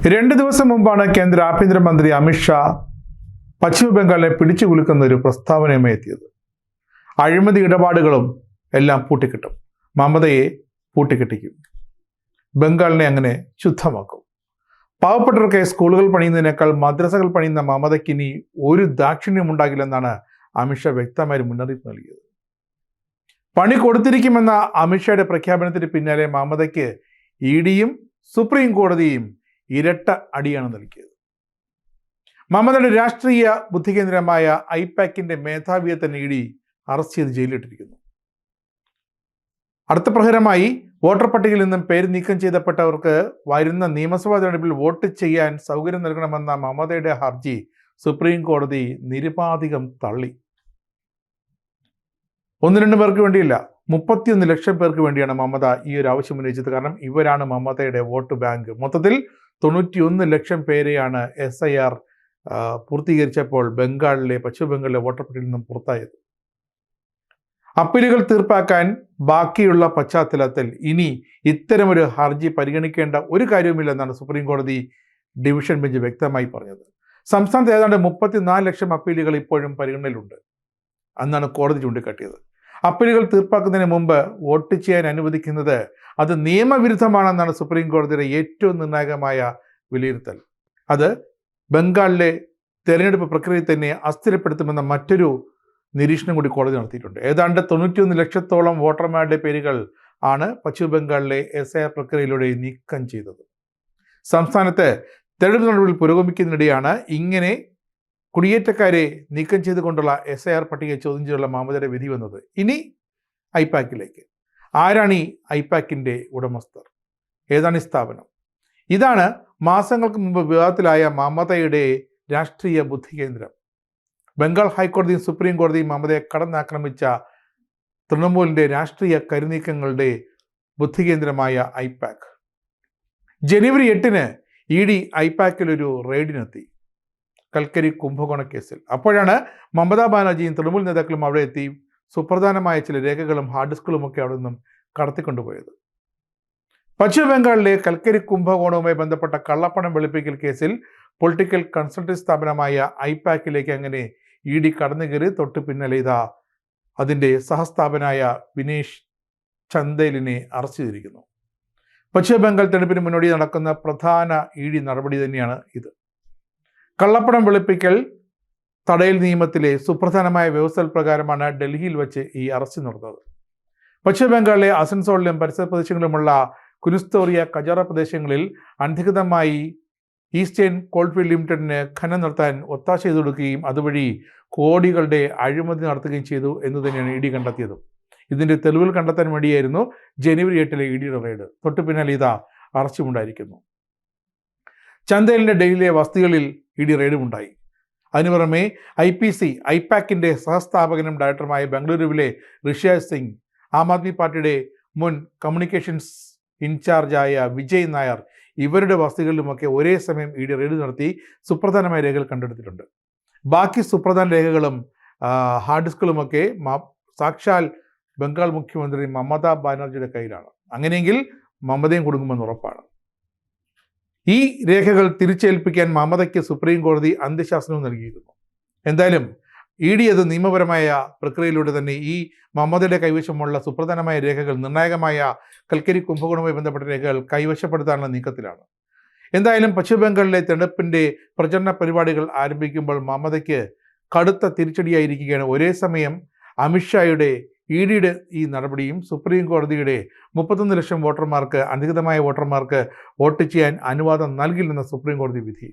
2 ദിവസം മുമ്പാണ് കേന്ദ്ര ആഭ്യന്തരമന്ത്രി അമിത്ഷാ പശ്ചിമ ബംഗാളിനെ പിടിച്ചു കുലുക്കുന്ന ഒരു പ്രസ്താവനയുമായി എത്തിയത്. അഴിമതി ഇടപാടുകളും എല്ലാം പൂട്ടിക്കിട്ടും, മമതയെ പൂട്ടിക്കെട്ടിക്കും, ബംഗാളിനെ അങ്ങനെ ശുദ്ധമാക്കും. പാവപ്പെട്ടവർക്ക് സ്കൂളുകൾ പണിയുന്നതിനേക്കാൾ മദ്രസകൾ പണിയുന്ന മമതയ്ക്ക് ഇനി ഒരു ദാക്ഷിണ്യം ഉണ്ടാകില്ലെന്നാണ് അമിത്ഷാ വ്യക്തമായി മുന്നറിയിപ്പ് നൽകിയത്. പണി കൊടുത്തിരിക്കുമെന്ന അമിത്ഷായുടെ പ്രഖ്യാപനത്തിന് പിന്നാലെ മമതയ്ക്ക് ഇഡിയും സുപ്രീം കോടതിയും ഇരട്ട അടിയാണ് നൽകിയത്. മമതയുടെ രാഷ്ട്രീയ ബുദ്ധികേന്ദ്രമായ ഐപാക്കിന്റെ മേധാവിയെ തന്നെ ഇഡി അറസ്റ്റ് ചെയ്ത് ജയിലിലിട്ടിരിക്കുന്നു. അടുത്ത പ്രഹരമായി വോട്ടർ പട്ടികയിൽ നിന്നും പേര് നീക്കം ചെയ്യപ്പെട്ടവർക്ക് വരുന്ന നിയമസഭാ തെരഞ്ഞെടുപ്പിൽ വോട്ട് ചെയ്യാൻ സൗകര്യം നൽകണമെന്ന മമതയുടെ ഹർജി സുപ്രീം കോടതി നിരുപാധികം തള്ളി. 1-2 പേർക്ക് വേണ്ടിയില്ല, 31 ലക്ഷം പേർക്ക് വേണ്ടിയാണ് മമത ഈ ഒരു ആവശ്യം ഉന്നയിച്ചത്. കാരണം ഇവരാണ് മമതയുടെ വോട്ട് ബാങ്ക്. മൊത്തത്തിൽ 91 ലക്ഷം പേരെയാണ് SIR പൂർത്തീകരിച്ചപ്പോൾ പശ്ചിമ ബംഗാളിലെ വോട്ടർ പട്ടികയിൽ നിന്നും പുറത്തായത്. അപ്പീലുകൾ തീർപ്പാക്കാൻ ബാക്കിയുള്ള പശ്ചാത്തലത്തിൽ ഇനി ഇത്തരമൊരു ഹർജി പരിഗണിക്കേണ്ട ഒരു കാര്യവുമില്ലെന്നാണ് സുപ്രീം കോടതി ഡിവിഷൻ ബെഞ്ച് വ്യക്തമായി പറഞ്ഞത്. സംസ്ഥാനത്ത് ഏതാണ്ട് 34 ലക്ഷം അപ്പീലുകൾ ഇപ്പോഴും പരിഗണനയിലുണ്ട് എന്നാണ് കോടതി ചൂണ്ടിക്കാട്ടിയത്. അപ്പീലുകൾ തീർപ്പാക്കുന്നതിന് മുമ്പ് വോട്ട് ചെയ്യാൻ അനുവദിക്കുന്നത് അത് നിയമവിരുദ്ധമാണെന്നാണ് സുപ്രീം കോടതിയുടെ ഏറ്റവും നിർണായകമായ വിലയിരുത്തൽ. അത് ബംഗാളിലെ തെരഞ്ഞെടുപ്പ് പ്രക്രിയയെ തന്നെ അസ്ഥിരപ്പെടുത്തുമെന്ന മറ്റൊരു നിരീക്ഷണം കൂടി കോടതി നടത്തിയിട്ടുണ്ട്. ഏതാണ്ട് 91 ലക്ഷത്തോളം വോട്ടർമാരുടെ പേരുകൾ ആണ് പശ്ചിമ ബംഗാളിലെ SIR പ്രക്രിയയിലൂടെ നീക്കം ചെയ്തത്. സംസ്ഥാനത്ത് തെരഞ്ഞെടുപ്പ് നടപടികൾ പുരോഗമിക്കുന്നതിനിടെയാണ് ഇങ്ങനെ കുടിയേറ്റക്കാരെ നീക്കം ചെയ്തുകൊണ്ടുള്ള SIR പട്ടികയെ ചോദ്യം ചെയ്തുള്ള മമതയുടെ വിധി വന്നത്. ഇനി ഐപാക്കിലേക്ക്. ആരാണ് ഈ ഐപാക്കിൻ്റെ ഉടമസ്ഥർ? ഏതാണ് ഈ സ്ഥാപനം? ഇതാണ് മാസങ്ങൾക്ക് മുമ്പ് വിവാദത്തിലായ മമതയുടെ രാഷ്ട്രീയ ബുദ്ധികേന്ദ്രം. ബംഗാൾ ഹൈക്കോടതിയും സുപ്രീം കോടതിയും മമതയെ കടന്നാക്രമിച്ച തൃണമൂലിൻ്റെ രാഷ്ട്രീയ കരുനീക്കങ്ങളുടെ ബുദ്ധികേന്ദ്രമായ ഐപാക്ക്. ജനുവരി 8-ന് ED ഐപാക്കിലൊരു റെയ്ഡിനെത്തി, കൽക്കരി കുംഭകോണ കേസിൽ. അപ്പോഴാണ് മമതാ ബാനർജിയും തൃണമൂൽ നേതാക്കളും അവിടെ എത്തി സുപ്രധാനമായ ചില രേഖകളും ഹാർഡ് ഡിസ്കുകളും ഒക്കെ അവിടെ നിന്നും കടത്തിക്കൊണ്ടുപോയത്. പശ്ചിമ ബംഗാളിലെ കൽക്കരി കുംഭകോണവുമായി ബന്ധപ്പെട്ട കള്ളപ്പണം വെളുപ്പിക്കൽ കേസിൽ പൊളിറ്റിക്കൽ കൺസൾട്ടൻസി സ്ഥാപനമായ ഐപാക്കിലേക്ക് അങ്ങനെ ED കടന്നുകയറി. തൊട്ട് പിന്നാലെ അതിൻ്റെ സഹസ്ഥാപനായ വിനേഷ് ചന്ദേലിനെ അറസ്റ്റ് ചെയ്തിരിക്കുന്നു. പശ്ചിമ ബംഗാൾ തെരഞ്ഞെടുപ്പിന് മുന്നോടി നടക്കുന്ന പ്രധാന ED നടപടി തന്നെയാണ് ഇത്. കള്ളപ്പണം വെളുപ്പിക്കൽ തടയൽ നിയമത്തിലെ സുപ്രധാനമായ വ്യവസ്ഥ പ്രകാരമാണ് ഡൽഹിയിൽ വെച്ച് ഈ അറസ്റ്റ് നടന്നത്. പശ്ചിമ ബംഗാളിലെ അസൻസോളിലും പരിസര പ്രദേശങ്ങളിലുമുള്ള കുനുസ്തോറിയ കജാറ പ്രദേശങ്ങളിൽ അനധികൃതമായി ഈസ്റ്റേൺ കോൾഫീൽഡ് ലിമിറ്റഡിന് ഖനനം നടത്താൻ ഒത്താശ ചെയ്തു കൊടുക്കുകയും അതുവഴി കോടികളുടെ അഴിമതി നടത്തുകയും ചെയ്തു എന്ന് തന്നെയാണ് ED കണ്ടെത്തിയത്. ഇതിൻ്റെ തെളിവുകൾ കണ്ടെത്താൻ വേണ്ടിയായിരുന്നു ജനുവരി 8-ലെ EDയുടെ റെയ്ഡ്. തൊട്ടു പിന്നാലെ അറസ്റ്റുമുണ്ടായിരിക്കുന്നു. ചന്ദേലിൻ്റെ ഡൽഹിയിലെ വസതികളിൽ ED റെയ്ഡുമുണ്ടായി. അതിനു പുറമെ ഐപാക്കിൻ്റെ സഹസ്ഥാപകനും ഡയറക്ടറുമായ ബംഗളൂരുവിലെ ഋഷിരാജ് സിംഗ്, ആം ആദ്മി പാർട്ടിയുടെ മുൻ കമ്മ്യൂണിക്കേഷൻസ് ഇൻചാർജായ വിജയ് നായർ, ഇവരുടെ വസതികളിലുമൊക്കെ ഒരേ സമയം ED റെയ്ഡ് നടത്തി സുപ്രധാനമായ രേഖകൾ കണ്ടെടുത്തിട്ടുണ്ട്. ബാക്കി സുപ്രധാന രേഖകളും ഹാർഡ് ഡിസ്കുകളുമൊക്കെ സാക്ഷാൽ ബംഗാൾ മുഖ്യമന്ത്രി മമതാ ബാനർജിയുടെ കയ്യിലാണ്. അങ്ങനെയെങ്കിൽ മമതയും കൊടുക്കുമെന്ന് ഉറപ്പാണ്. ഈ രേഖകൾ തിരിച്ചേൽപ്പിക്കാൻ മമതയ്ക്ക് സുപ്രീം കോടതി അന്ത്യശാസനവും നൽകിയിരുന്നു. എന്തായാലും ED അത് നിയമപരമായ പ്രക്രിയയിലൂടെ തന്നെ ഈ മമതയുടെ കൈവശമുള്ള സുപ്രധാനമായ രേഖകൾ, നിർണായകമായ കൽക്കരി കുംഭകോണവുമായി ബന്ധപ്പെട്ട രേഖകൾ കൈവശപ്പെടുത്താനുള്ള നീക്കത്തിലാണ്. എന്തായാലും പശ്ചിമ ബംഗാളിലെ തെരഞ്ഞെടുപ്പിൻ്റെ പ്രചരണ പരിപാടികൾ ആരംഭിക്കുമ്പോൾ മമതയ്ക്ക് കടുത്ത തിരിച്ചടിയായിരിക്കുകയാണ്. ഒരേ സമയം അമിത്ഷായുടെ EDയുടെ ഈ നടപടിയും സുപ്രീം കോടതിയുടെ 31 ലക്ഷം വോട്ടർമാർക്ക്, അനധികൃതമായ വോട്ടർമാർക്ക് വോട്ട് ചെയ്യാൻ അനുവാദം നൽകില്ലെന്ന സുപ്രീം കോടതി വിധി.